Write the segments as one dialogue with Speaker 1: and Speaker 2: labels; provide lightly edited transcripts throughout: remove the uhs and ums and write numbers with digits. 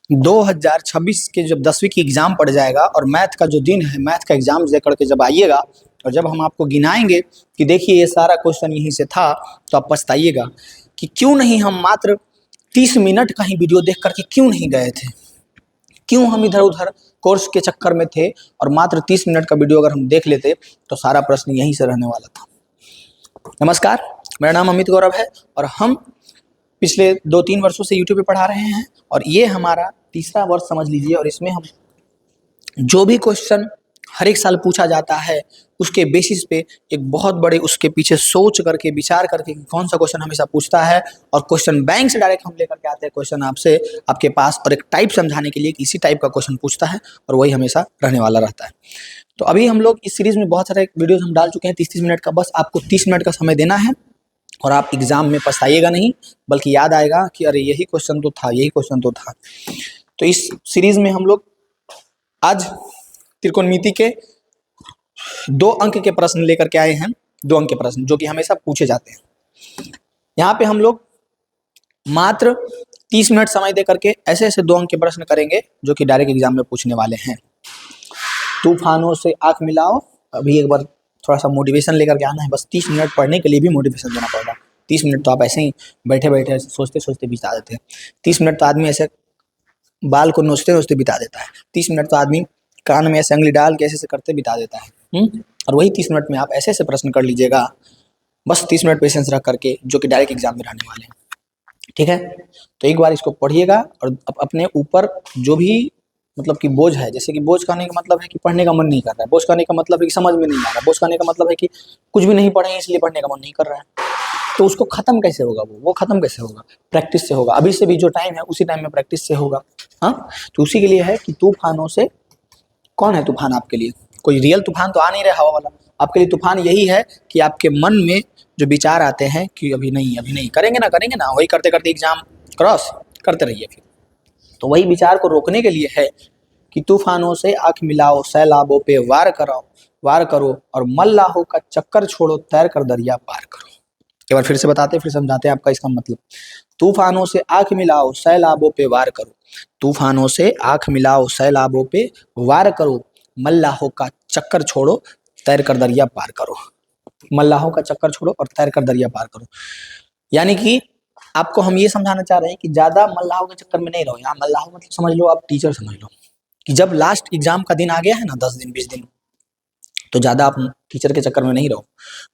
Speaker 1: 2026 के जब 10वीं की एग्जाम पड़ जाएगा और मैथ का जो दिन है, मैथ का एग्जाम दे करके जब आइएगा और जब हम आपको गिनाएंगे कि देखिए ये सारा क्वेश्चन यहीं से था, तो आप पछताइएगा कि क्यों नहीं हम मात्र 30 मिनट का ही वीडियो देख करके क्यों नहीं गए थे, क्यों हम इधर उधर कोर्स के चक्कर में थे और मात्र 30 मिनट का वीडियो अगर हम देख लेते तो सारा प्रश्न यहीं से रहने वाला था। नमस्कार, मेरा नाम अमित गौरव है और हम पिछले 2-3 वर्षों से यूट्यूब पे पढ़ा रहे हैं और ये हमारा तीसरा वर्ष समझ लीजिए। और इसमें हम जो भी क्वेश्चन हर एक साल पूछा जाता है उसके बेसिस पे एक बहुत बड़े उसके पीछे सोच करके विचार करके कौन सा क्वेश्चन हमेशा पूछता है, और क्वेश्चन बैंक से डायरेक्ट हम लेकर के आते हैं क्वेश्चन आपसे आपके पास, और एक टाइप समझाने के लिए इसी टाइप का क्वेश्चन पूछता है और वही हमेशा रहने वाला रहता है। तो अभी हम लोग इस सीरीज में बहुत सारे वीडियोज हम डाल चुके हैं 30-30 मिनट का। बस आपको 30 मिनट का समय देना है और आप एग्जाम में पछताइएगा नहीं, बल्कि याद आएगा कि अरे यही क्वेश्चन तो था, यही क्वेश्चन तो था। तो इस सीरीज में हम लोग आज त्रिकोणमिति के 2 अंक के प्रश्न लेकर के आए हैं। 2 अंक के प्रश्न जो कि हमेशा पूछे जाते हैं। यहाँ पे हम लोग मात्र 30 मिनट समय दे करके ऐसे ऐसे 2 अंक के प्रश्न करेंगे जो कि डायरेक्ट एग्जाम में पूछने वाले हैं। तूफानों से आंख मिलाओ, अभी एक बार थोड़ा सा मोटिवेशन लेकर के आना है। बस 30 मिनट पढ़ने के लिए भी मोटिवेशन देना पड़ेगा। 30 मिनट तो आप ऐसे ही बैठे बैठे सोचते सोचते बिता देते हैं। 30 मिनट तो आदमी ऐसे बाल को नोचते नोचते बिता देता है। 30 मिनट तो आदमी कान में ऐसे उंगली डाल के ऐसे ऐसे करते बिता देता है। और वही 30 मिनट में आप ऐसे ऐसे प्रश्न कर लीजिएगा, बस 30 मिनट पेशेंस रख करके, जो कि डायरेक्ट एग्जाम में रहने वाले हैं। ठीक है, तो एक बार इसको पढ़िएगा और अपने ऊपर जो भी मतलब कि बोझ है, जैसे कि बोझ कहने का मतलब है कि पढ़ने का मन नहीं कर रहा है, बोझ कहने का मतलब है कि समझ में नहीं आ रहा है, बोझ कहने का मतलब है कि कुछ भी नहीं पढ़े इसलिए पढ़ने का मन नहीं कर रहा है, तो उसको खत्म कैसे होगा? वो खत्म कैसे होगा? प्रैक्टिस से होगा। अभी से भी जो टाइम है उसी टाइम में प्रैक्टिस से होगा। हाँ, तो उसी के लिए है कि तूफानों से, कौन है तूफान आपके लिए? कोई रियल तूफान तो आ नहीं रहा हवा वाला। आपके लिए तूफान यही है कि आपके मन में जो विचार आते हैं कि अभी नहीं करेंगे ना, वही करते करते एग्जाम क्रॉस करते रहिए फिर। तो वही विचार को रोकने के लिए है कि तूफानों से आंख मिलाओ, सैलाबों पे वार करो और मल्लाहों का चक्कर छोड़ो, तैर कर दरिया पार करो। एक बार फिर से बताते फिर समझाते हैं आपका इसका मतलब। तूफानों से आंख मिलाओ, सैलाबों पे वार करो, तूफानों से आंख मिलाओ, सैलाबों पे वार करो, मल्लाहों का चक्कर छोड़ो, तैर कर दरिया पार करो। मल्लाहों का चक्कर छोड़ो और तैर कर दरिया पार करो, यानी कि आपको हम ये समझाना चाह रहे हैं कि ज्यादा मल्लाहों के चक्कर में नहीं रहो। यहाँ मल्लाहों मतलब समझ लो, आप टीचर समझ लो कि जब लास्ट एग्जाम का दिन आ गया है ना, 10 दिन 20 दिन, तो ज्यादा आप टीचर के चक्कर में नहीं रहो,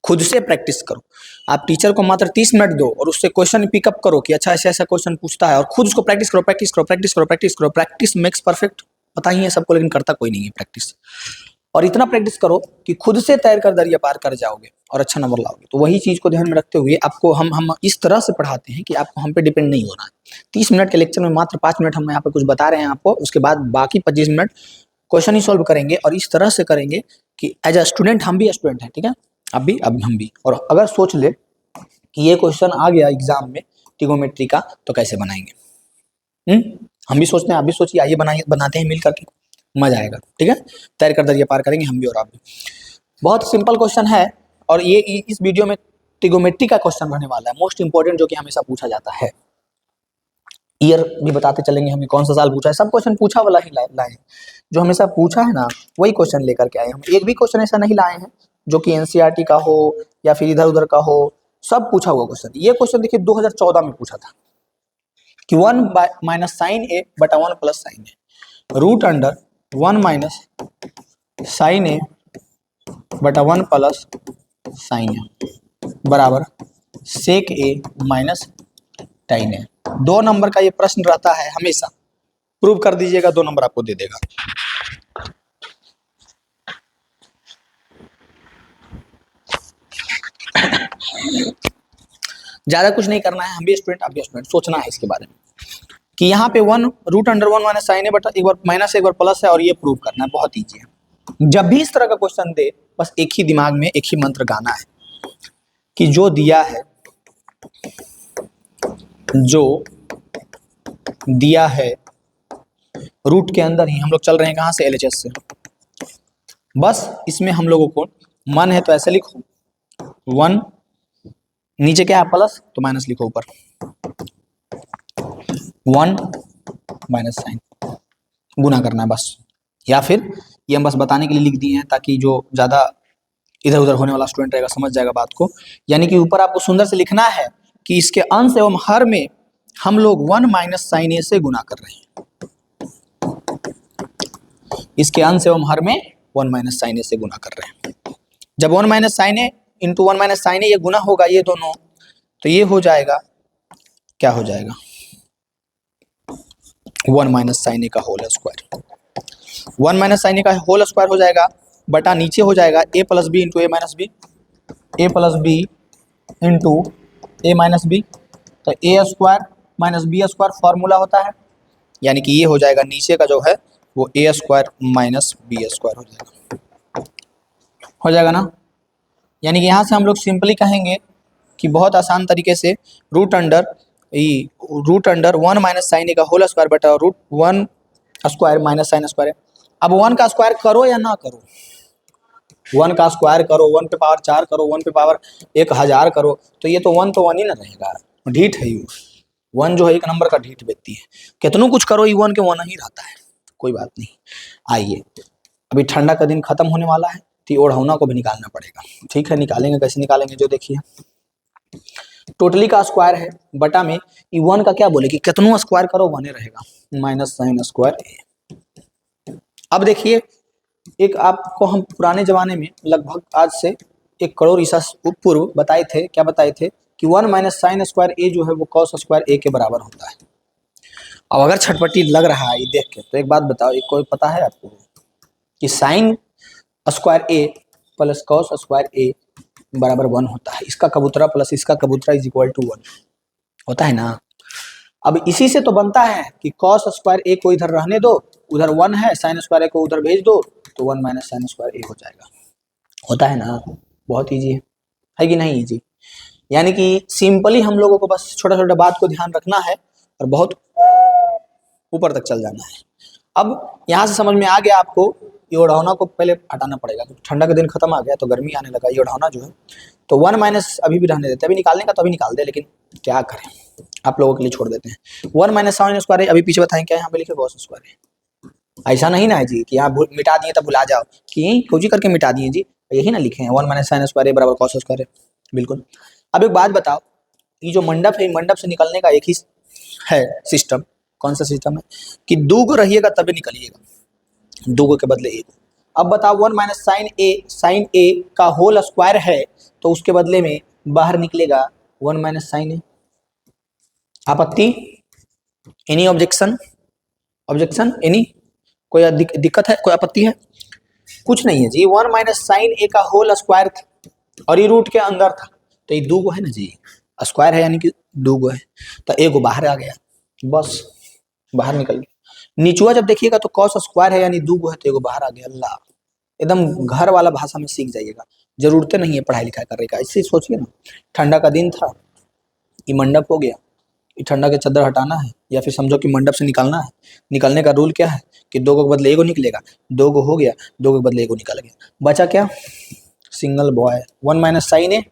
Speaker 1: खुद से प्रैक्टिस करो। आप टीचर को मात्र 30 मिनट दो और उससे क्वेश्चन पिकअप करो कि अच्छा ऐसा ऐसा क्वेश्चन पूछता है, और खुद उसको प्रैक्टिस करो, प्रैक्टिस करो, प्रैक्टिस करो, प्रैक्टिस करो। प्रैक्टिस मेक्स परफेक्ट, पता ही है सबको, लेकिन करता कोई नहीं है प्रैक्टिस। और इतना प्रैक्टिस करो कि खुद से तैर कर दरिया पार कर जाओगे और अच्छा नंबर लाओगे। तो वही चीज को ध्यान में रखते हुए आपको हम इस तरह से पढ़ाते हैं कि आपको हम पे डिपेंड नहीं होना है। 30 मिनट के लेक्चर में मात्र 5 मिनट हम यहाँ पे कुछ बता रहे हैं आपको, उसके बाद बाकी 25 मिनट क्वेश्चन ही सॉल्व करेंगे। और इस तरह से करेंगे कि एज अ स्टूडेंट हम भी स्टूडेंट हैं, ठीक है, अब भी हम भी। और अगर सोच ले कि ये क्वेश्चन आ गया एग्जाम में ट्रिगोनोमेट्री का, तो कैसे बनाएंगे? हम भी सोचते हैं, आप भी सोचिए, आइए बनाते हैं मिल करके, मजा आएगा। ठीक है, तैर कर दरिया पार करेंगे हम भी और आप भी। बहुत सिंपल क्वेश्चन है और ये इस वीडियो में ट्रिगोनोमेट्री का क्वेश्चन रहने वाला है, मोस्ट इंपोर्टेंट, जो कि हमेशा पूछा जाता है। ईयर भी बताते चलेंगे हमें कौन सा साल पूछा है, सब क्वेश्चन पूछा वाला ही लाए, जो हमेशा पूछा है ना वही क्वेश्चन लेकर के आए। हम एक भी क्वेश्चन ऐसा नहीं लाए हैं जो कि एनसीईआरटी का हो या फिर इधर उधर का हो, सब पूछा हुआ क्वेश्चन। ये क्वेश्चन देखिए 2014 में पूछा था कि 1 माइनस साइन ए बटा 1 प्लस साइन ए, रूट अंडर 1 माइनस साइन ए बटा 1 प्लस साइन ए बराबर सेक ए माइनस टाइन ए। 2 नंबर का ये प्रश्न रहता है हमेशा, प्रूव कर दीजिएगा, 2 नंबर आपको दे देगा। ज्यादा कुछ नहीं करना है, हम भी स्टूडेंट आप भी स्टूडेंट, सोचना है इसके बारे में कि यहाँ पे 1 रूट अंडर 1 माइनस साइन ए बटा एक बार माइनस एक बार प्लस है, और ये प्रूव करना है। बहुत ईजी है। जब भी इस तरह का क्वेश्चन दे, बस एक ही दिमाग में एक ही मंत्र गाना है कि जो दिया है रूट के अंदर ही, हम लोग चल रहे हैं कहाँ से, एलएचएस से। बस इसमें हम लोगों को मन है तो ऐसे लिखो, 1 नीचे क्या है प्लस, तो माइनस लिखो ऊपर, 1 माइनस साइन, गुना करना है बस, या फिर ये हम बस बताने के लिए लिख दिए हैं ताकि जो ज़्यादा इधर उधर होने वाला स्टूडेंट रहेगा समझ जाएगा बात को। यानी कि ऊपर आपको सुंदर से लिखना है कि इसके अंश एवं हर में हम लोग 1 माइनस साइन ए से गुना कर रहे हैं, इसके अंश एवं हर में 1 माइनस साइन ए से गुना कर रहे हैं। जब 1 माइनस साइन ए इंटू 1 माइनस साइन ए ये गुना होगा ये दोनों, तो ये हो जाएगा, क्या हो जाएगा, 1 माइनस साइन ए का whole square, 1 minus sine A का होल स्क्वायर हो जाएगा, बटा नीचे हो जाएगा A plus B into A minus B, A plus B into A minus B, तो A square minus B square formula होता है, यानी कि ये हो जाएगा नीचे का जो है वो ए स्क्वायर माइनस बी स्क्वायर हो जाएगा ना। यानी कि यहाँ से हम लोग सिंपली कहेंगे कि बहुत आसान तरीके से root under 1 minus sine A का होल स्क्वायर बटा root 1 square minus sine square है। अब 1 का स्क्वायर करो या ना करो, 1 का स्क्वायर करो, 1 पे पावर 4 करो, 1 पे पावर 1000 करो, तो ये तो 1 ही ना रहेगा, ढीठ है ये 1 जो है एक नंबर का ढीठ व्यक्ति है, कितनों कुछ करो ये 1 के 1 ही रहता है, कोई बात नहीं। आइए अभी ठंडा का दिन खत्म होने वाला है तो ओढ़ौना को भी निकालना पड़ेगा, ठीक है, निकालेंगे, कैसे निकालेंगे जो देखिए, टोटली का स्क्वायर है बटा में ये 1 का क्या बोले कि कितनों स्क्वायर करो 1 ही रहेगा, माइनस साइन स्क्वायर ए। अब देखिए एक आपको हम पुराने जमाने में लगभग आज से 1 करोड़ ईसा पूर्व बताए थे, क्या बताए थे कि 1 माइनस साइन स्क्वायर ए जो है वो कॉस स्क्वायर ए के बराबर होता है। अब अगर छटपटी लग रहा है ये देख के तो एक बात बताओ, एक कोई पता है आपको कि साइन स्क्वायर ए प्लस कॉस स्क्वायर ए बराबर 1 होता है, इसका कबूतरा प्लस इसका कबूतरा इज इक्वल टू 1 होता है ना। अब इसी से तो बनता है कि कॉस स्क्वायर ए को इधर रहने दो, उधर 1 है, साइन स्क्वायर ए को उधर भेज दो तो 1 माइनस साइन स्क्वायर ए हो जाएगा, होता है ना, बहुत ईजी है कि नहीं ईजी। यानी कि सिंपली हम लोगों को बस छोटा छोटा बात को ध्यान रखना है और बहुत ऊपर तक चल जाना है। अब यहाँ से समझ में आ गया आपको, ये ओढ़ौना को पहले हटाना पड़ेगा क्योंकि ठंडा का दिन खत्म आ गया तो गर्मी आने लगा, ये ओढ़ौना जो है तो 1 माइनस अभी भी रहने देते हैं, अभी निकालने का तो अभी निकाल दे, लेकिन क्या करें आप लोगों के लिए छोड़ देते हैं। 1 माइनस साइन स्क्वायर अभी पीछे बताएं क्या यहाँ पे लिखे कॉस स्क्वायर है, ऐसा नहीं ना है जी कि यहाँ मिटा दिए तब भुला जाओ कि खोजी करके मिटा दिए जी, यही ना लिखे हैं 1 माइनस साइन स्क्वायर ए बराबर कॉस स्क्वायर है, बिल्कुल। अब एक बात बताओ, ये जो मंडप है मंडप से निकलने का एक ही है सिस्टम, कौन सा सिस्टम है कि 2 को रहिएगा तभी निकलिएगा, 2 के बदले 1। अब बताओ 1 माइनस साइन ए का होल स्क्वायर है तो उसके बदले में बाहर निकलेगा 1 माइनस साइन ए। आपत्ति, एनी ऑब्जेक्शन, एनी कोई दिक्कत है, कोई आपत्ति है? कुछ नहीं है जी, 1 माइनस साइन ए का होल स्क्वायर था और ये रूट के अंदर था तो ये 2 है ना जी, स्क्वायर है यानी कि 2 है, तो 1 बाहर आ गया, बस बाहर निकल गया। नीचुआ जब देखिएगा तो कॉस स्क्वायर है यानी 2 है तो 1 बाहर आ गया। अल्लाह, एकदम घर वाला भाषा में सीख जाइएगा, जरूरत नहीं है पढ़ाई लिखाई करने का। इससे सोचिए ना, ठंडा का दिन था, ये मंडप हो गया, ये ठंडा के चादर हटाना है या फिर समझो कि मंडप से निकालना है, निकलने का रूल क्या है कि 2 के बदले 1 निकलेगा, 2 हो गया, 2 के बदले 1 निकल गया, बचा क्या, सिंगल बॉय 1 माइनस साइन ए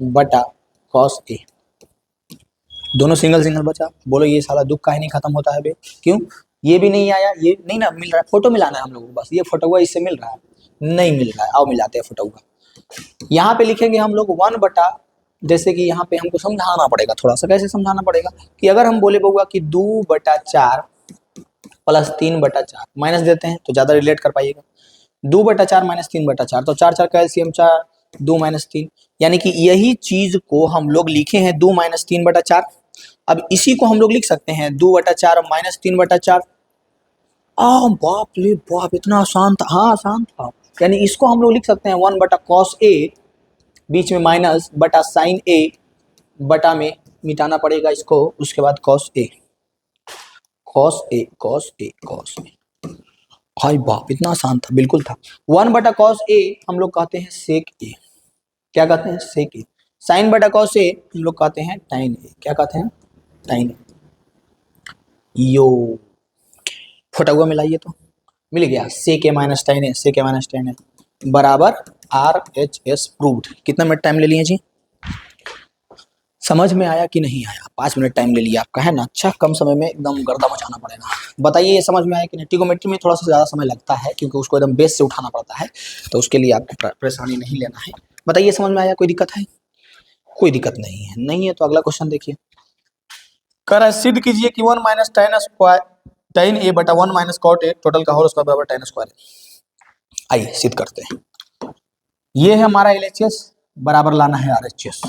Speaker 1: बटा कॉस ए, दोनों सिंगल बचा। बोलो ये साला दुख काहे नहीं खत्म होता है बे, क्यों ये भी नहीं आया, ये नहीं ना मिल रहा है, फोटो मिलाना है हम लोगों को, बस ये फोटो हुआ इससे मिल रहा है, नहीं मिल रहा है, आओ मिलाते हैं फोटो हुआ। यहाँ पे लिखेंगे हम लोग 1 बटा, जैसे कि यहाँ पे हमको समझाना पड़ेगा थोड़ा सा, कैसे समझाना पड़ेगा कि अगर हम बोले बउआ कि 2/4 प्लस 3/4 माइनस देते हैं तो ज़्यादा रिलेट कर पाइएगा, 2/4 माइनस 3/4 तो 4 का एलसीएम 4, 2 माइनस 3, यानी कि यही चीज को हम लोग लिखे हैं 2 माइनस 3/4। अब इसी को हम लोग लिख सकते हैं 2/4 माइनस 3/4। बाप रे बाप, इतना आसान था, हाँ आसान था। यानी इसको हम लोग लिख सकते हैं 1 बटा कॉस ए, बीच में माइनस बटा साइन ए, बटा में मिटाना पड़ेगा इसको, उसके बाद cos A, cos A, cos A, cos A. हाय बाप, इतना आसान था, बिल्कुल था। 1 बटा कॉस ए हम लोग कहते हैं सेक ए, क्या कहते हैं, सेक ए। साइन बटा कॉस ए हम लोग कहते हैं टाइन ए, क्या कहते हैं, टाइन ए। यो फटाहुआ मिलाइए तो मिल गया, सेक ए माइनस टाइन ए, सेक ए माइनस टाइन ए बराबर RHS प्रूव्ड। कितना मिनट टाइम ले लिए जी, समझ में आया कि नहीं आया? 5 मिनट टाइम ले लिया आपका, है ना। अच्छा, कम समय में एकदम गर्दा मचाना पड़ेगा। बताइए ये समझ में आया कि नहीं। ट्रिगोनोमेट्री में थोड़ा सा ज़्यादा समय लगता है क्योंकि उसको एकदम बेस से उठाना पड़ता है, तो उसके लिए आपको परेशानी नहीं लेना है। बताइए समझ में आया, कोई दिक्कत है? कोई दिक्कत नहीं है, नहीं है तो अगला क्वेश्चन देखिए। कह रहा है सिद्ध कीजिए कि 1 माइनस टेन स्क्वायर टेन ए बटा 1 माइनस कॉट ए टोटल का होल स्क्वायर बराबर टेन स्क्वायर। आइए सिद्ध करते हैं। ये है हमारा एलएचएस, बराबर लाना है आरएचएस।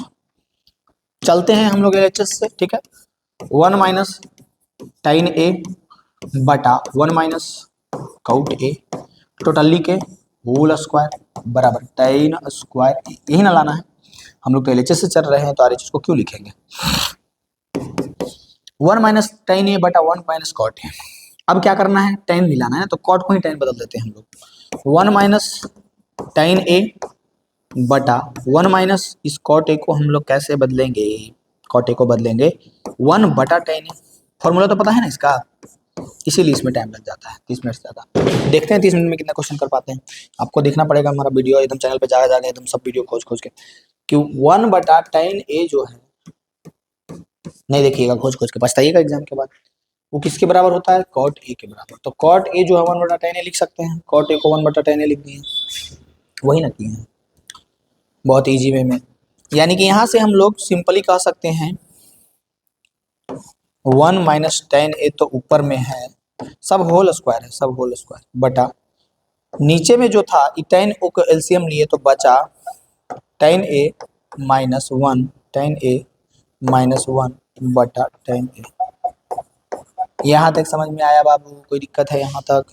Speaker 1: चलते हैं हम लोग एलएचएस से, ठीक है। 1 माइनस टेन ए बटा 1 माइनस काउट ए टोटल लिख के होल स्क्वायर बराबर टेन स्क्वायर, यही ना लाना है। हम लोग तो एलएचएस से चल रहे हैं तो आरएचएस को क्यों लिखेंगे। 1 माइनस टेन ए बटा 1 माइनस कॉट ए। अब क्या करना है, टेन मिलाना है तो कॉट को ही टेन बदल देते हैं हम लोग। 1 माइनस टेन ए बटा 1 माइनस इस कॉट ए को हम लोग कैसे बदलेंगे, कॉट ए को बदलेंगे 1 बटा टेन ए। फॉर्मूला तो पता है ना इसका, इसीलिए इसमें टाइम लग जाता है 30 मिनट से ज़्यादा। देखते हैं 30 मिनट में कितना क्वेश्चन कर पाते हैं। आपको देखना पड़ेगा हमारा वीडियो एकदम चैनल पे जाकर एकदम सब वीडियो खोज खोज के कि 1 बटा टेन ए जो है, नहीं देखिएगा खोज खोज के पछताइएगा एग्जाम के बाद। वो किसके बराबर होता है, कॉट ए के बराबर। तो कॉट ए जो है 1 बटा टेन ए लिख सकते हैं, कॉट ए को 1 बटा टेन ए लिख दिए, वही ना किए हैं बहुत ईजी वे में। यानी कि यहाँ से हम लोग सिंपली कह सकते हैं 1 माइनस टेन ए तो ऊपर में है, सब होल स्क्वायर है, सब होल स्क्वायर बटा नीचे में जो था टेन ओ को एलसीएम लिए तो बचा टेन ए माइनस वन, टेन ए माइनस वन बटा टेन ए। यहाँ तक समझ में आया बाबू, कोई दिक्कत है यहाँ तक?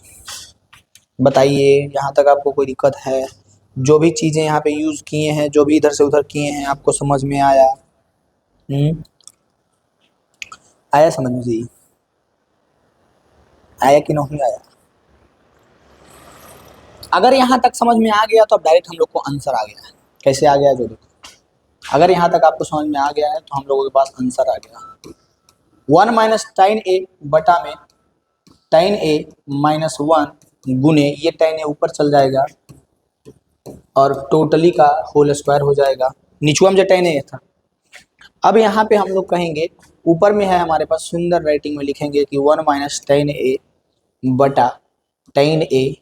Speaker 1: बताइए यहाँ तक आपको कोई दिक्कत है? जो भी चीज़ें यहाँ पे यूज़ किए हैं, जो भी इधर से उधर किए हैं, आपको समझ में आया? आया समझ में जी? आया कि नहीं आया? अगर यहाँ तक समझ में आ गया तो अब डायरेक्ट हम लोग को आंसर आ गया है। कैसे आ गया जो देखो, अगर यहाँ तक आपको समझ में आ गया है तो हम लोगों के पास आंसर आ गया। 1 माइनस टेन ए बटा में टेन ए माइनस वन गुने ये टेन ए ऊपर चल जाएगा और टोटली का होल स्क्वायर हो जाएगा। नीचुआ में जो टेन ए था, अब यहाँ पे हम लोग कहेंगे ऊपर में है हमारे पास सुंदर राइटिंग में लिखेंगे कि 1 माइनस टेन ए बटा टेन ए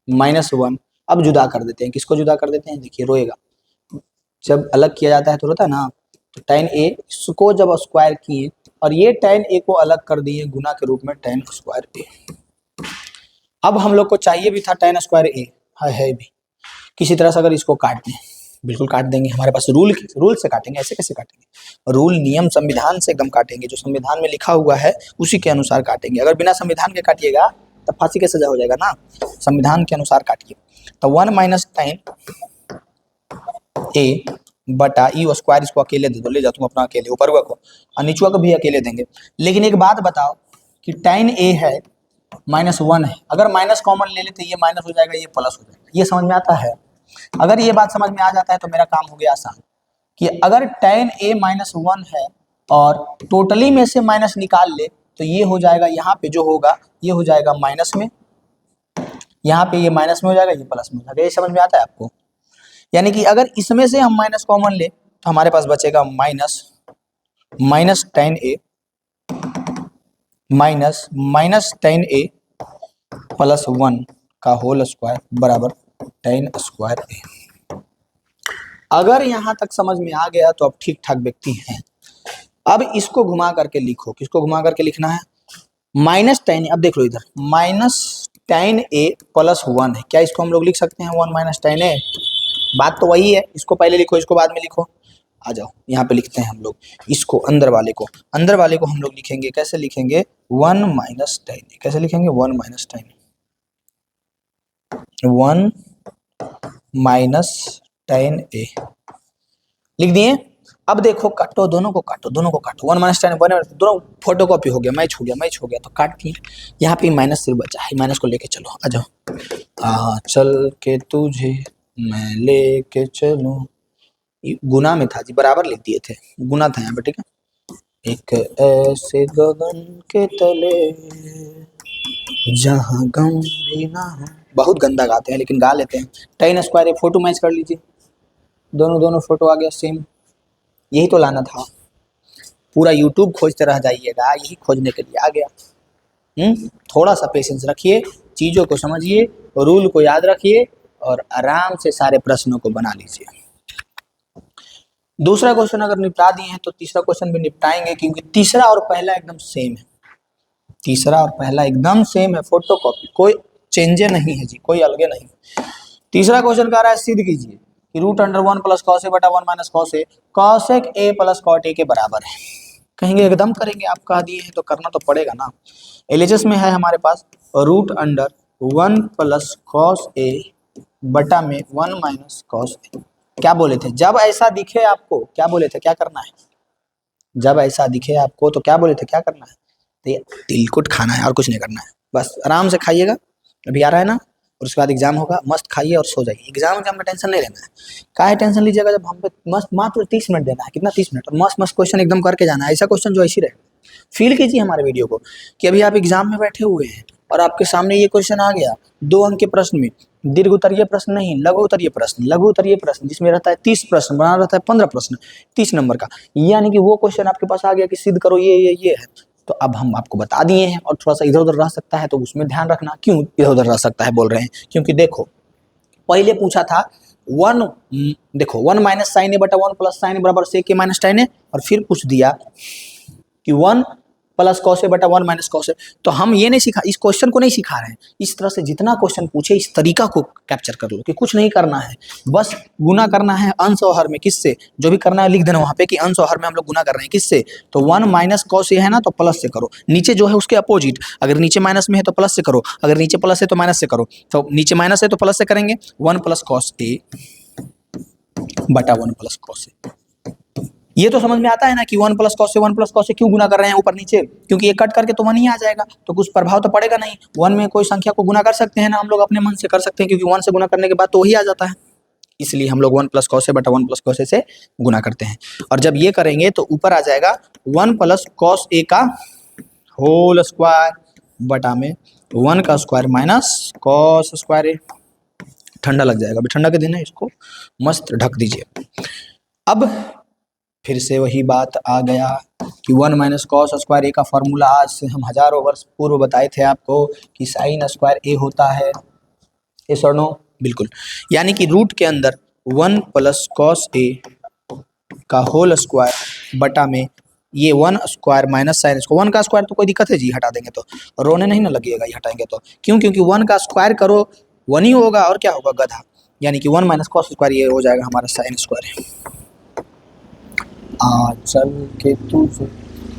Speaker 1: माइनस वन। अब जुदा कर देते हैं, किसको जुदा कर देते हैं? देखिए रोएगा, जब अलग किया जाता है तो रोता है ना। तो टेन ए इसको जब स्क्वायर किए और ये टेन ए को अलग कर दिए गुना के रूप में टेन स्क्वायर ए। अब हम लोग को चाहिए भी था टेन स्क्वायर ए, है भी। किसी तरह से अगर इसको काट दें, बिल्कुल काट देंगे, हमारे पास रूल से काटेंगे। ऐसे कैसे काटेंगे? रूल नियम संविधान से एकदम काटेंगे, जो संविधान में लिखा हुआ है उसी के अनुसार काटेंगे। अगर बिना संविधान के काटिएगा तो फांसी की सजा हो जाएगा ना, संविधान के अनुसार काटिए। तो 1 माइनस टेन ए बटा ई स्क्वायर, इसको अकेले दे दो, ले जाओ तुम अपना अकेले, ऊपर को और नीचुआ को भी अकेले देंगे। लेकिन एक बात बताओ कि टेन ए है माइनस वन है, अगर माइनस कॉमन ले लेते ये माइनस हो जाएगा, ये प्लस हो जाएगा। ये समझ में आता है? अगर ये बात समझ में आ जाता है तो मेरा काम हो गया आसान कि अगर टेन ए माइनस वन है और टोटली में से माइनस निकाल ले तो ये हो जाएगा, यहाँ पे जो होगा ये हो जाएगा माइनस में, यहाँ पे ये माइनस में हो जाएगा, ये प्लस में हो जाएगा। ये समझ में आता है आपको? यानी कि अगर इसमें से हम माइनस कॉमन ले तो हमारे पास बचेगा माइनस टेन ए माइनस टेन ए प्लस वन का होल स्क्वायर बराबर टेन स्क्वायर ए। अगर यहाँ तक समझ में आ गया तो अब ठीक ठाक व्यक्ति हैं। अब इसको घुमा करके लिखो, किसको घुमा करके लिखना है? माइनस टेन, अब देख लो इधर माइनस टेन ए प्लस वन है, क्या इसको हम लोग लिख सकते हैं 1 माइनस टेन ए? बात तो वही है, इसको पहले लिखो इसको बाद में लिखो। आ जाओ यहाँ पे लिखते हैं हम लोग इसको, अंदर वाले को हम लोग लिखेंगे, कैसे लिखेंगे? 1 माइनस टेन ए, कैसे लिखेंगे? 1 माइनस टेन, 1 माइनस टेन ए लिख दिए। अब देखो काटो, दोनों को काटो, 1 माइनस टेन, दोनों फोटो कॉपी हो गया, मैच हो गया तो काट दिए। यहाँ पे माइनस सिर्फ बचा है, माइनस को लेके चलो, आ जाओ। चल के तुझे मैं लेके चलूं, गुना में था जी, बराबर लिख दिए थे, गुना था यहाँ पे, ठीक है। एक ऐसे गगन के तले जहाँ गम भी ना हो, बहुत गंदा गाते हैं लेकिन गा लेते हैं। टेन स्क्वायर फोटो मैच कर लीजिए, दोनों फोटो आ गया सेम। यही तो लाना था, पूरा यूट्यूब खोजते रह जाइएगा, यही खोजने के लिए आ गया। थोड़ा सा पेशेंस रखिए, चीज़ों को समझिए, रूल को याद रखिए और आराम से सारे प्रश्नों को बना लीजिए। दूसरा क्वेश्चन अगर निपटा दिए हैं तो तीसरा क्वेश्चन भी निपटाएंगे, क्योंकि तीसरा और पहला एकदम सेम है। तीसरा और पहला एकदम सेम है, फोटोकॉपी, कोई चेंजे नहीं है जी, कोई अलगे नहीं। तीसरा क्वेश्चन कह रहा है सिद्ध कीजिए कि root under 1 plus cos A बटा 1 minus cos A cosec A plus cot A के बराबर है। कहेंगे एकदम करेंगे, आप कह दिए हैं तो करना तो पड़ेगा ना। एलएचएस में है हमारे पास root under 1 plus cos A बटा में 1 माइनस कॉस ए। क्या बोले थे, जब ऐसा दिखे आपको, क्या बोले थे, क्या करना है, जब ऐसा दिखे आपको तो क्या बोले थे, क्या करना है, तो ये तिलकुट खाना है और कुछ नहीं करना है। बस आराम से खाइएगा, अभी आ रहा है ना, और उसके बाद एग्जाम होगा, मस्त खाइए और सो जाइए। एग्जाम का टेंशन नहीं लेना है, काहे टेंशन लीजिएगा, जब हम पे मस्त मात्र 30 मिनट देना है, कितना 30 मिनट, और मस्त मस्त क्वेश्चन एकदम करके जाना है। ऐसा क्वेश्चन जो ऐसी रहे, फील कीजिए हमारे वीडियो को कि अभी आप एग्जाम में बैठे हुए हैं और आपके सामने ये क्वेश्चन आ गया 2 अंक के प्रश्न में, दीर्घ उत्तरीय प्रश्न नहीं, लघु उत्तरीय प्रश्न, लघु उत्तरीय प्रश्न जिसमें रहता है 30 प्रश्न, बना रहता है 15 प्रश्न 30 नंबर का, यानी कि वो क्वेश्चन आपके पास आ गया कि सिद्ध करो ये है। तो अब हम आपको बता दिए हैं, और थोड़ा सा इधर उधर रह सकता है तो उसमें ध्यान रखना। क्यों इधर उधर रह सकता है बोल रहे हैं, क्योंकि देखो पहले पूछा था 1, देखो 1 माइनस साइन ए बटा 1 प्लस साइन ए बराबर सेक ए माइनस tan ए, और फिर पूछ दिया कि 1 प्लस कॉस ए बटा 1 माइनस कॉस ए। तो हम ये नहीं सिखा, इस क्वेश्चन को नहीं सिखा रहे हैं। इस तरह से जितना क्वेश्चन पूछे इस तरीका को कैप्चर कर लो कि कुछ नहीं करना है, बस गुना करना है अंश और हर में। किससे, जो भी करना है लिख देना वहाँ पे कि अंश और हर में हम लोग गुना कर रहे हैं। किससे, तो 1 माइनस कॉस ए है ना, तो प्लस से करो। नीचे जो है उसके अपोजिट, अगर नीचे माइनस में है तो प्लस से करो, अगर नीचे प्लस है तो माइनस से करो। तो नीचे माइनस है तो प्लस से करेंगे, 1 प्लस कॉस ए बटा 1 प्लस कॉस ए। ये तो समझ में आता है ना कि 1 प्लस कॉस से क्यों गुना कर रहे हैं ऊपर नीचे, क्योंकि ये कट करके तो 1 ही आ जाएगा, तो कुछ प्रभाव तो पड़ेगा नहीं। 1 में कोई संख्या को गुना कर सकते हैं ना, हम लोग अपने मन से कर सकते हैं, क्योंकि 1 से गुना करने के बाद तो वही आ जाता है। इसलिए हम लोग 1 प्लस कॉस ए बटा 1 प्लस कॉस ए से गुना करते हैं। और जब ये करेंगे तो ऊपर आ जाएगा 1 प्लस कॉस ए का होल स्क्वायर बटा में 1 का स्क्वायर माइनस कॉस स्क्वायर ए। ठंडा लग जाएगा, अभी ठंडा के दिन है, इसको मस्त ढक दीजिए। अब फिर से वही बात आ गया कि 1 माइनस कॉस स्क्वायर ए का फॉर्मूला आज से हम हजारों वर्ष पूर्व बताए थे आपको कि साइन स्क्वायर ए होता है। यस और नो, बिल्कुल। यानी कि रूट के अंदर 1 प्लस कॉस ए का होल स्क्वायर बटा में ये 1 स्क्वायर माइनस साइन स्क्वायर। 1 का स्क्वायर तो कोई दिक्कत है जी, हटा देंगे तो रोने नहीं ना लगेगा ये हटाएंगे तो। क्यों, क्योंकि 1 का स्क्वायर करो 1 ही होगा, और क्या होगा, गधा। यानी कि 1 माइनस कॉस स्क्वायर ये हो जाएगा हमारा साइन स्क्वायर। आ चल के तुझे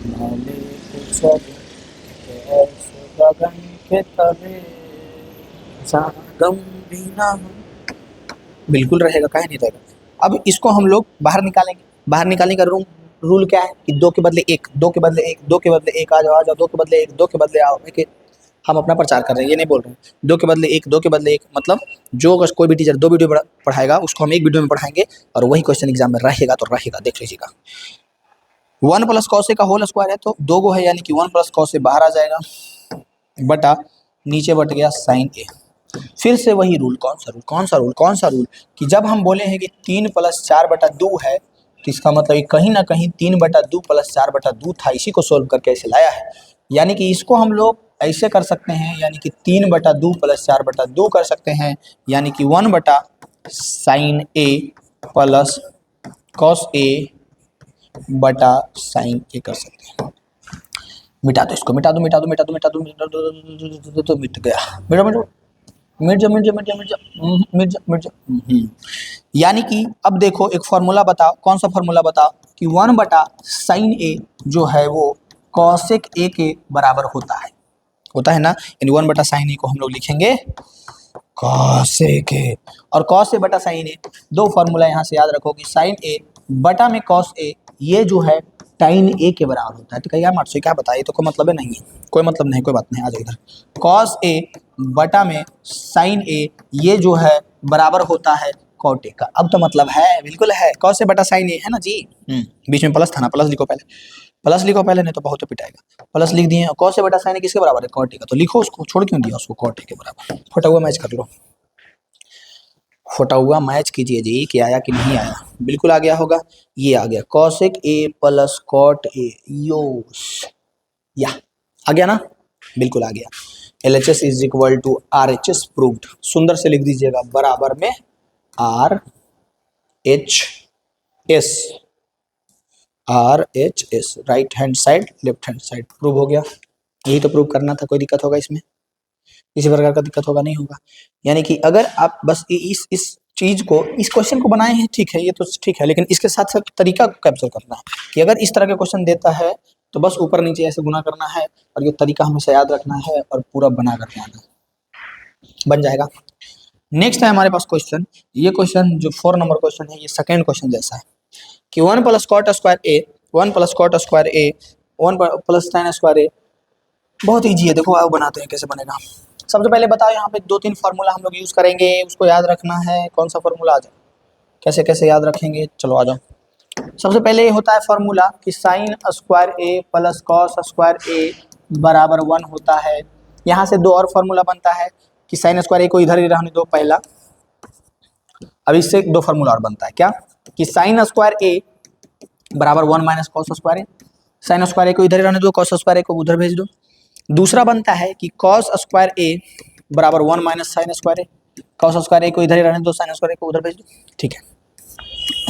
Speaker 1: नाले सब गगन के तले गम भी ना हो। बिल्कुल रहेगा, काहे नहीं रहेगा। अब इसको हम लोग बाहर निकालेंगे। बाहर निकालने का रूल क्या है कि 2 के बदले 1, 2 के बदले 1, 2 के बदले 1, आ जाओ 2 के बदले 1, 2 के बदले आओ। हम अपना प्रचार कर रहे हैं, ये नहीं बोल रहे हैं। 2 के बदले 1, 2 के बदले 1 मतलब जो अगर कोई भी टीचर 2 वीडियो पढ़ाएगा उसको हम 1 वीडियो में पढ़ाएंगे, और वही क्वेश्चन एग्जाम में रहेगा तो रहेगा, देख लीजिएगा। 1 प्लस कॉस ए का होल स्क्वायर है तो 2 गो है, यानी कि 1 प्लस कॉस ए बाहर आ जाएगा बटा नीचे बट गया साइन ए। फिर से वही रूल, कौन सा रूल कि जब हम बोले हैं कि 3 प्लस 4 बटा 2 है, तो इसका मतलब कहीं ना कहीं 3 बटा 2 प्लस 4 बटा 2 था, इसी को सोल्व करके ऐसे लाया है। यानी कि इसको हम लोग ऐसे कर सकते हैं, यानी कि 3 बटा 2 प्लस 4 बटा 2 कर सकते हैं, यानी कि 1 बटा sign A plus cos A बटा साइन ए कर सकते हैं। मिटा दो इसको, मिटा दो तो मिट गया। मिर्जा। यानी कि अब देखो एक फॉर्मूला बताओ, कौन सा फॉर्मूला बताओ कि 1 बटा साइन ए जो है वो कॉसेक ए के बराबर होता है ना। यानी 1 बटा साइन ए को हम लोग लिखेंगे कॉसेक ए, और कॉस ए बटा साइन ए, 2 फॉर्मूला यहाँ से याद रखो कि साइन ए बटा में कॉस ए ये जो है टाइन ए के बराबर होता है। तो कहीं यार मार्च से क्या बताइए, तो कोई मतलब नहीं है, कोई मतलब नहीं, कोई बात नहीं, आ जाओ इधर। कॉस ए बटा में साइन ए ये जो है बराबर होता है कॉट ए का। अब तो मतलब है, बिल्कुल है, कॉस ए बटा साइन ए है ना जी। बीच में प्लस था ना, प्लस लिखो पहले, नहीं तो बहुत पिटाएगा। प्लस लिख दिए, कॉस ए बटा साइन ए किसके बराबर है, कॉट ए का। तो लिखो उसको, छोड़ क्यों दिया उसको, कॉट ए के बराबर। फटा हुआ मैच कर लो, फटा हुआ मैच कीजिए जी कि आया कि नहीं आया। बिल्कुल आ गया होगा, ये आ गया cosec A plus cot A, योश या आ गया ना। बिल्कुल आ गया। LHS is equal to RHS proved, सुंदर से लिख दीजिएगा, बराबर में RHS, RHS, right hand side left hand side, prove हो गया। यही तो प्रूव करना था, कोई दिक्कत होगा इसमें? किसी प्रकार का दिक्कत होगा? नहीं होगा। यानी कि अगर आप बस इस चीज को, इस क्वेश्चन को बनाए हैं, ठीक है, ये तो ठीक है, लेकिन इसके साथ साथ तरीका कैप्चर करना है कि अगर इस तरह के क्वेश्चन देता है तो बस ऊपर नीचे ऐसे गुना करना है और ये तरीका हमेशा याद रखना है और पूरा बना करके आना, बन जाएगा। नेक्स्ट है हमारे पास क्वेश्चन, ये क्वेश्चन जो 4 नंबर क्वेश्चन है, ये सेकेंड क्वेश्चन जैसा है कि 1 प्लस कॉट स्क्वायर ए, 1 प्लस कॉट स्क्वायर ए, 1 प्लस tan स्क्वायर ए। बहुत ईजी है, देखो आओ बनाते हैं कैसे बनेगा। सबसे पहले बताओ, यहाँ पे 2-3 फार्मूला हम लोग यूज करेंगे, उसको याद रखना है। कौन सा फार्मूला? आ जाओ, कैसे कैसे याद रखेंगे, चलो आ जाओ। सबसे पहले होता है फार्मूला कि साइन स्क्वायर ए प्लस कॉस स्क्वायर ए बराबर 1 होता है। यहाँ से 2 और फार्मूला बनता है कि साइन स्क्वायर ए को इधर ही रहने दो पहला। अब इससे 2 फार्मूला और बनता है, क्या कि साइन स्क्वायर ए बराबर 1 माइनस कॉस स्क्वायर ए। साइन स्क्वायर ए को इधर ही रहने दो, कॉस स्क्वायर ए को उधर भेज दो। दूसरा बनता है कि कॉस स्क्वायर ए बराबर 1 माइनस साइन स्क्वायर ए। कॉस स्क्वायर ए को इधर ही रहने दो, साइन स्क्वायर ए को उधर भेज दो। ठीक है,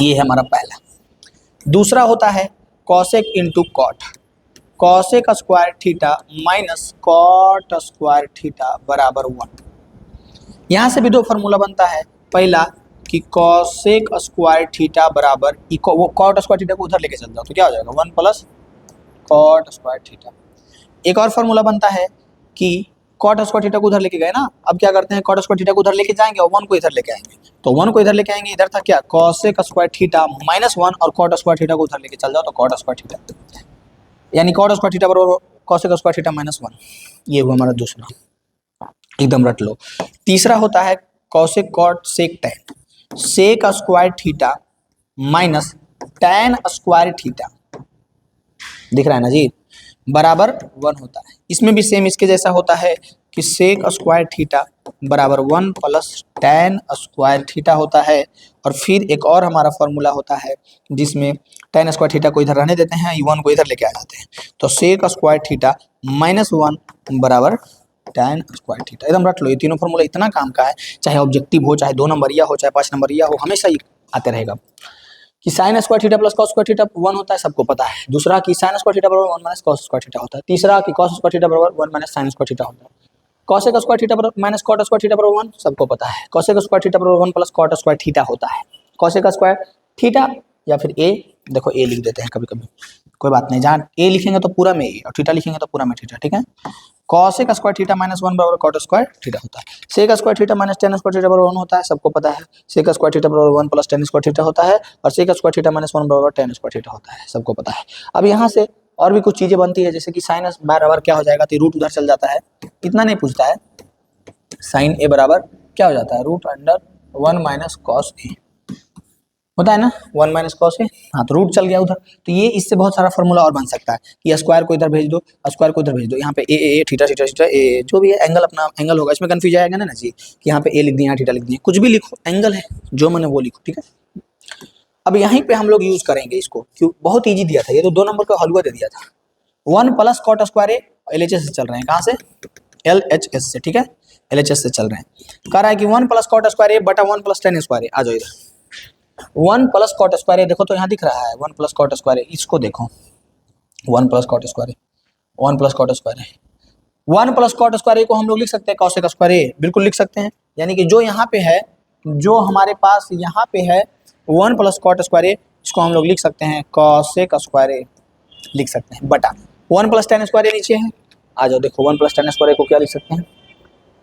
Speaker 1: ये है हमारा पहला। दूसरा होता है cosec into cot, cosec square theta minus cot square theta बराबर 1। यहाँ से भी 2 फार्मूला बनता है। पहला कि कॉसेक स्क्वायर थीटा बराबर वो कॉट स्क्वायर थीटा को उधर लेके चल जाओ तो क्या हो जाएगा, 1 प्लस कॉट स्क्वायर थीटा। एक और फार्मूला बनता है कि कॉट स्क्वायर थीटा को उधर लेके गए ना, अब क्या करते हैं, कॉट स्क्वायर थीटा को उधर लेके जाएंगे और 1 को इधर लेके आएंगे। तो 1 को इधर लेके आएंगे, इधर था क्या, कॉसेक स्क्वायर थीटा माइनस 1, और कॉट स्क्वायर थीटा को उधर लेके चल जाओ तो कॉट स्क्वायर थीटा, यानी कॉट स्क्वायर थीटा बराबर कॉसेक स्क्वायर थीटा माइनस 1। ये हुआ हमारा दूसरा, एकदम रट लो। तीसरा होता है cosec cot sec tan, sec square theta minus tan square theta, दिख रहा है ना जी, बराबर 1 होता है। इसमें भी सेम इसके जैसा होता है कि सेक स्क्वायर थीटा बराबर 1 प्लस टैन स्क्वायर थीटा होता है। और फिर एक और हमारा फॉर्मूला होता है जिसमें टैन स्क्वायर थीटा को इधर रहने देते हैं, 1 को इधर लेके आ जाते हैं, तो सेक स्क्वायर थीटा माइनस 1 बराबर टैन स्क्वायर थीटा। एकदम रट लो, ये तीनों फॉर्मूला इतना काम का है, चाहे ऑब्जेक्टिव हो, चाहे 2 नंबरिया हो, चाहे 5 नंबरिया हो, हमेशा ये आते रहेगा। कि sine square theta plus cos square theta 1 होता है, सबको पता है। दूसरा कि साइन स्क्वायर थीटा बराबर 1 माइनस कॉस स्क्वायर थीटा होता है। तीसरा कि कॉस स्क्वायर थीटा बराबर 1 माइनस साइन स्क्वायर थीटा होता है। कॉसेक स्क्वायर थीटा बराबर माइनस कॉट स्क्वायर थीटा बराबर 1, सबको पता है। कॉसेक स्क्वायर थीटा बराबर 1 प्लस कॉट स्क्वायर थीटा होता है। कॉसेक स्क्वायर थीटा या फिर ए, देखो ए लिख देते हैं कभी कभी, कोई बात नहीं, जहाँ ए लिखेंगे तो पूरा में ए और थीटा लिखेंगे तो पूरा में थीटा, ठीक है। कॉसेक स्क्वायर थीटा माइनस 1 बराबर कॉट स्क्वायर थीटा होता है। Sec square theta minus tan square theta बराबर 1 होता है, सबको पता है। सेक स्क्वायर थीटा बराबर 1 प्लस टेन स्क्वायर थीटा होता है, और सेक स्क्वायर थीटा माइनस 1 बराबर टेन स्क्वायर थीटा होता है, सबको पता है। अब यहाँ से और भी कुछ चीजें बनती है, जैसे कि साइन बराबर क्या हो जाएगा, तो रूट उधर चल जाता है, इतना नहीं पूछता है। साइन ए बराबर क्या हो जाता है, रूट अंडर 1 माइनस कॉस ए होता है ना, 1 माइनस कॉस ए, हाँ तो रूट चल गया उधर। तो ये इससे बहुत सारा फॉर्मूला और बन सकता है कि स्क्वायर को इधर भेज दो, स्क्वायर को इधर भेज दो, यहाँ पे ए थीटा थीटा थीटा ए, जो भी है एंगल अपना एंगल होगा, इसमें कंफ्यूज आएगा ना जी कि यहाँ पे ए लिख दिया, यहाँ थीटा लिख दिया, कुछ भी लिखो, एंगल है जो मैंने वो लिखो, ठीक है। अब यहीं पे हम लोग यूज करेंगे इसको, क्यों, बहुत ईजी दिया था ये, तो 2 नंबर का हलवा दे दिया था। 1 प्लस कॉट स्क्वायर ए, LHS से चल रहे हैं, कहाँ से, LHS से, ठीक है, LHS से चल रहे हैं। कह रहा है कि 1 प्लस कॉट स्क्वायर ए बटा 1 प्लस टेन स्क्वायर ए, आ जाओ इधर। 1 प्लस कॉट स्क्वायर ए, देखो तो यहाँ दिख रहा है 1 प्लस कॉट स्क्वायर ए, इसको देखो 1 प्लस कॉट स्क्वायर ए, 1 प्लस कॉट स्क्वायर ए, 1 प्लस कॉट स्क्वायर ए को हम लोग लिख सकते हैं कॉसेक स्क्वायर ए, बिल्कुल लिख सकते हैं। यानी कि जो यहाँ पे है, जो हमारे पास यहाँ पे है 1 प्लस कॉट स्क्वायर ए, इसको हम लोग लिख सकते हैं कॉसेक स्क्वायर ए, लिख सकते हैं, बटा 1 प्लस टेन स्क्वायर ए नीचे है, आ जाओ देखो 1 प्लस टेन स्क्वायर ए को क्या लिख सकते हैं,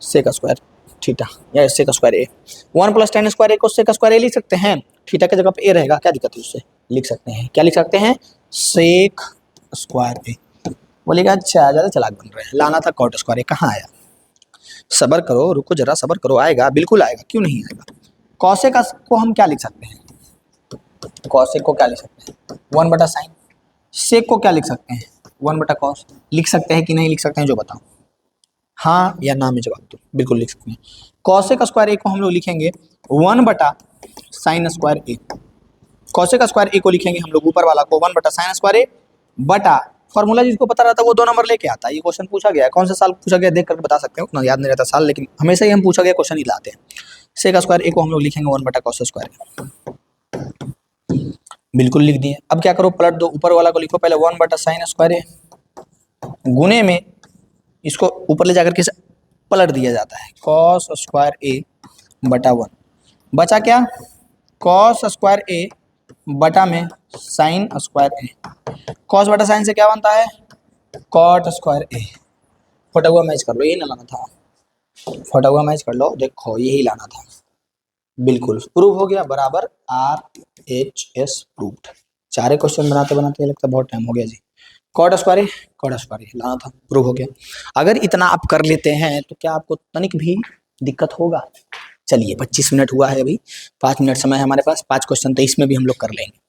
Speaker 1: सेक स्क्वायर थीटा या सेक स्क्वायर ए। 1 प्लस टेन स्क्वायर ए को सेक स्क्वायर ए लिख सकते हैं, थीटा के जगह पे ए रहेगा, क्या दिक्कत है उससे, लिख सकते हैं, क्या लिख सकते हैं, सेक स्क्वायर ए। बोलेगा अच्छा ज़्यादा चालाक बन रहे हैं, लाना था कॉट स्क्वायर ए, कहाँ आया, सबर करो, रुको जरा सबर करो, आएगा, बिल्कुल आएगा, क्यों नहीं आएगा। कॉसेक को हम क्या लिख सकते हैं, कॉसेक को क्या लिख सकते हैं, 1 बटा साइन। सेक को क्या लिख सकते हैं, 1 बटा कॉस। लिख सकते हैं कि नहीं लिख सकते हैं, जो बताओ, हाँ या ना में जवाब दो, बिल्कुल लिख सकते हैं। कॉसेक स्क्वायर ए को हम लोग लिखेंगे 1 बटा साइन स्क्वायर ए। कॉसेक स्क्वायर ए को लिखेंगे हम लोग ऊपर वाला को 1 बटा साइन स्क्वायर ए बटा फॉर्मूला जिसको पता रहता है वो 2 नंबर लेके आता है। ये क्वेश्चन पूछा गया है, कौन सा साल पूछा गया देख कर बता सकते हो, उतना याद नहीं रहता साल, लेकिन हमेशा ही हम पूछा गया क्वेश्चन ही लाते हैं। सेक स्क्वायर ए को हम लोग लिखेंगे 1/cos स्क्वायर, बिल्कुल लिख दिए। अब क्या करो, पलट दो, ऊपर वाला को लिखो पहले 1/sin स्क्वायर ए, गुने में इसको ऊपर ले जाकर के पलट दिया जाता है, cos स्क्वायर ए बटा 1, बचा क्या, cos स्क्वायर ए बटा में sin स्क्वायर ए। cos बटा sin से क्या बनता है, cot स्क्वायर ए। फटा हुआ मैच कर लो, यही ना लाना था, फटा हुआ मैच कर लो, देखो यही लाना था, बिल्कुल प्रूव हो गया, बराबर RHS प्रूव्ड। चारे क्वेश्चन बनाते बनाते लगता है बहुत टाइम हो गया जी। कॉट स्क्वायर लाना था, प्रूव हो गया। अगर इतना आप कर लेते हैं तो क्या आपको तनिक भी दिक्कत होगा? चलिए 25 मिनट हुआ है, अभी 5 मिनट समय है हमारे पास, 5 क्वेश्चन तो इसमें भी हम लोग कर लेंगे।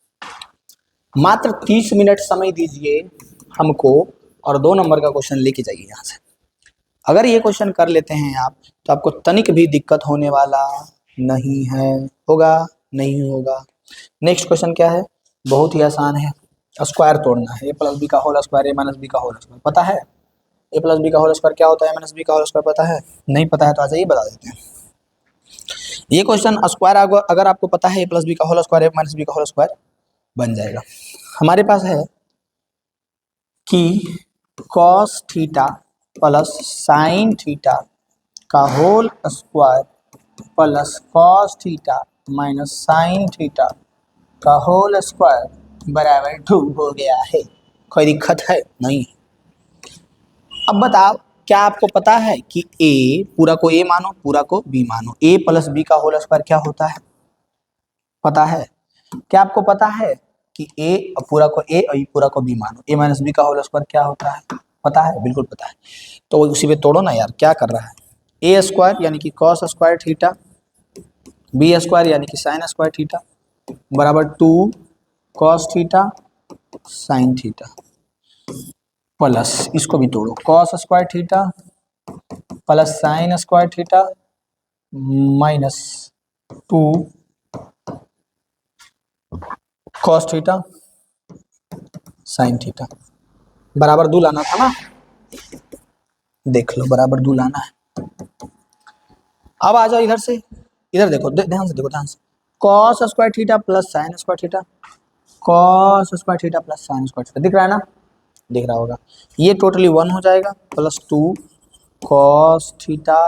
Speaker 1: मात्र 30 मिनट समय दीजिए हमको और 2 नंबर का क्वेश्चन लेके जाइए यहाँ से। अगर ये क्वेश्चन कर लेते हैं आप तो आपको तनिक भी दिक्कत होने वाला नहीं है, होगा नहीं होगा। नेक्स्ट क्वेश्चन क्या है, बहुत ही आसान है, स्क्वायर तोड़ना है, ए प्लस बी का whole square A minus B का होल स्क्वायर। पता है ए प्लस बी का होल स्क्वायर क्या होता है, माइनस बी का होल स्क्वायर पता है? नहीं पता है तो आज ये बता देते हैं। ये क्वेश्चन स्क्वायर अगर आपको पता है ए प्लस बी का whole square A minus B का होल स्क्वायर बन जाएगा। हमारे पास है कि cos theta plus sine theta का whole square plus cos theta minus sine theta का होल स्क्वायर बराबर 2 हो गया है। कोई दिक्कत है? नहीं। अब बताओ, क्या आपको पता है कि a पूरा को a मानो पूरा को b मानो, a प्लस b का होल स्क्वायर क्या होता है? पता है? क्या आपको पता है कि a पूरा को a और पूरा को b मानो, a माइनस b का होल स्क्वायर क्या होता है? पता है, बिल्कुल पता है। तो उसी पे तोड़ो ना यार, क्या कर रहा है। a स्क्वायर यानी कि cos square theta, b square यानी कि साइन स्क्वायर थीटा बराबर 2 cos theta sine theta plus, इसको भी तोड़ो, cos square theta plus sine square theta minus 2 cos theta sine theta बराबर 2 लाना था ना, देख लो बराबर 2 लाना है। अब आ जाओ इधर से, इधर देखो, ध्यान से देखो, ध्यान से, cos square theta plus sine square theta, cos square theta plus sine square theta, दिख रहा है ना, दिख रहा होगा। ये टोटली 1 हो जाएगा plus 2 cos theta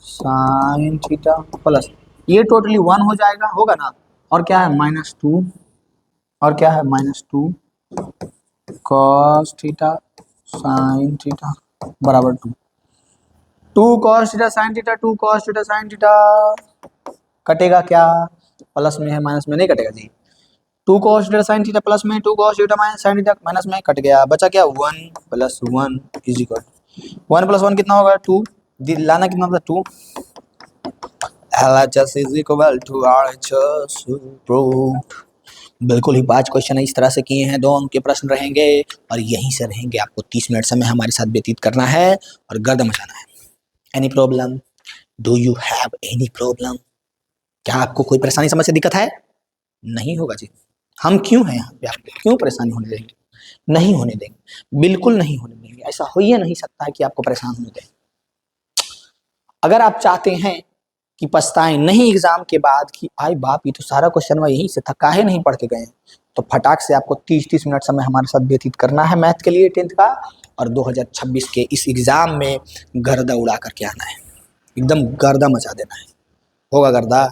Speaker 1: sine theta plus ये टोटली 1 हो जाएगा, होगा ना, और क्या है माइनस 2, और क्या है minus 2 cos theta sine theta बराबर 2, 2 cos theta sine theta, 2 cos theta sine theta, कटेगा क्या, प्लस में है माइनस में नहीं कटेगा जी। 2 cos theta sin theta plus में 2 cos theta minus sin theta minus में कट गया, बचा क्या 1 प्लस 1 इज इक्वल 1 प्लस 1 कितना होगा 2, लाना कितना होगा 2, LHS is equal to RHS proved. बिल्कुल ही 5 क्वेश्चन इस तरह से किए हैं, 2 अंक के प्रश्न रहेंगे और यहीं से रहेंगे। आपको 30 मिनट समय हमारे साथ व्यतीत करना है और गर्द मचाना है। Any problem, do you have any problem? क्या आपको कोई परेशानी समस्या दिक्कत है? नहीं होगा जी, हम क्यों हैं यहाँ पे, आपको क्यों परेशानी होने देंगे? नहीं होने देंगे, बिल्कुल नहीं होने देंगे। ऐसा हो ही नहीं सकता है कि आपको परेशान होने दें। अगर आप चाहते हैं कि पछताएं नहीं एग्जाम के बाद कि आई बाप ये तो सारा क्वेश्चन वह यहीं से था, काहे नहीं पढ़ के गए, तो फटाक से आपको 30-30 मिनट समय हमारे साथ व्यतीत करना है मैथ के लिए 10th का, और 2026 के इस एग्जाम में गर्दा उड़ा करके आना है, एकदम गर्दा मचा देना है। होगा गर्दा?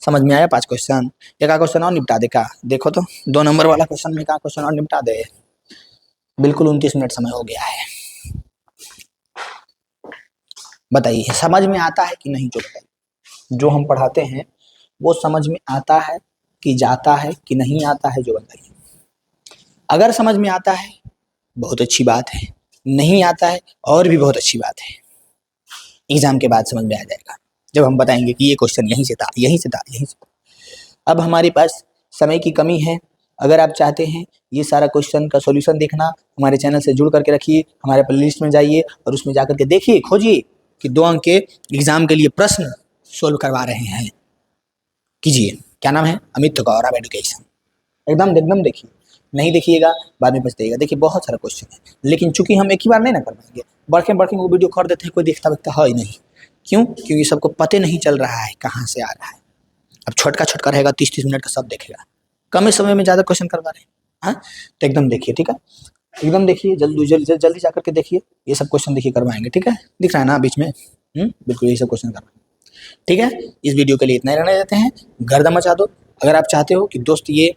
Speaker 1: समझ में आया? 5 क्वेश्चन, एक क्वेश्चन और निपटा दे का, देखो तो 2 नंबर वाला क्वेश्चन में का क्वेश्चन और निपटा दे। बिल्कुल 29 मिनट समय हो गया है, बताइए समझ में आता है कि नहीं? जो बताइए, जो हम पढ़ाते हैं वो समझ में आता है कि जाता है कि नहीं आता है, जो बताइए। अगर समझ में आता है बहुत अच्छी बात है, नहीं आता है और भी बहुत अच्छी बात है। एग्जाम के बाद समझ में आ जाएगा जब हम बताएंगे कि ये क्वेश्चन यहीं से था, यहीं से था, यहीं से था। अब हमारे पास समय की कमी है। अगर आप चाहते हैं ये सारा क्वेश्चन का सॉल्यूशन देखना, हमारे चैनल से जुड़ करके रखिए, हमारे प्लेलिस्ट में जाइए और उसमें जाकर के देखिए, खोजिए कि 2 अंक के एग्जाम के लिए प्रश्न सोल्व करवा रहे हैं। कीजिए, क्या नाम है? अमित गौरव एजुकेशन, एकदम देखिए, नहीं देखिएगा, बाद में पछताइएगा। देखिए बहुत सारा क्वेश्चन है, लेकिन चूंकि हम एक ही बार नहीं ना कर पाएंगे, बढ़ के वो वीडियो कर देते हैं, कोई देखता वेखता है ही नहीं। क्यों? क्योंकि सबको पते नहीं चल रहा है कहाँ से आ रहा है। अब छोटका छोटका रहेगा, 30-30 मिनट का सब देखेगा, कम ही समय में ज़्यादा क्वेश्चन करवा रहे हैं। हाँ, तो एकदम देखिए, ठीक है, एकदम देखिए, जल्दी जल्दी जल्दी जा करके देखिए, ये सब क्वेश्चन देखिए करवाएंगे, ठीक है, दिख रहा है ना बीच में, बिल्कुल यही सब क्वेश्चन करवाएंगे, ठीक है। इस वीडियो के लिए इतना ही रहने देते हैं, गर्दा मचा दो। अगर आप चाहते हो कि दोस्त ये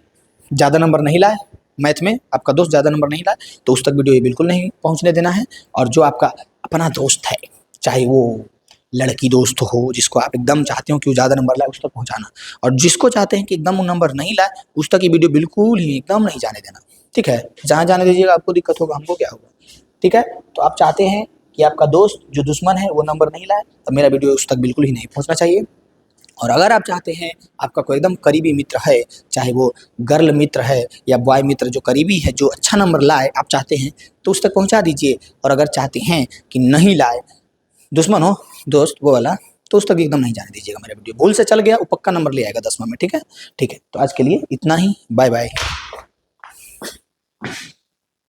Speaker 1: ज़्यादा नंबर नहीं लाए, मैथ में आपका दोस्त ज़्यादा नंबर नहीं लाए, तो उस तक वीडियो ये बिल्कुल नहीं पहुँचने देना है। और जो आपका अपना दोस्त है, चाहे वो लड़की दोस्त हो, जिसको आप एकदम चाहते हो कि वो ज़्यादा नंबर लाए, उस तक पहुँचाना। और जिसको चाहते हैं कि एकदम वो नंबर नहीं लाए, उस तक ये वीडियो बिल्कुल ही एकदम नहीं जाने देना, ठीक है। जहाँ जाने दीजिएगा आपको दिक्कत होगा, हमको क्या होगा, ठीक है। तो आप चाहते हैं कि आपका दोस्त जो दुश्मन है वो नंबर नहीं लाए, तो मेरा वीडियो उस तक बिल्कुल ही नहीं पहुँचना चाहिए। और अगर आप चाहते हैं आपका कोई एकदम करीबी मित्र है, चाहे वो गर्ल मित्र है या बॉय मित्र जो करीबी है, जो अच्छा नंबर लाए आप चाहते हैं, तो उस तक पहुंचा दीजिए। और अगर चाहते हैं कि नहीं लाए, दुश्मन हो दोस्त वो वाला, तो उस तक एकदम नहीं जाने दीजिएगा। मेरा वीडियो भूल से चल गया, वो पक्का नंबर ले आएगा 10वां में, ठीक है। ठीक है, तो आज के लिए इतना ही, बाय बाय।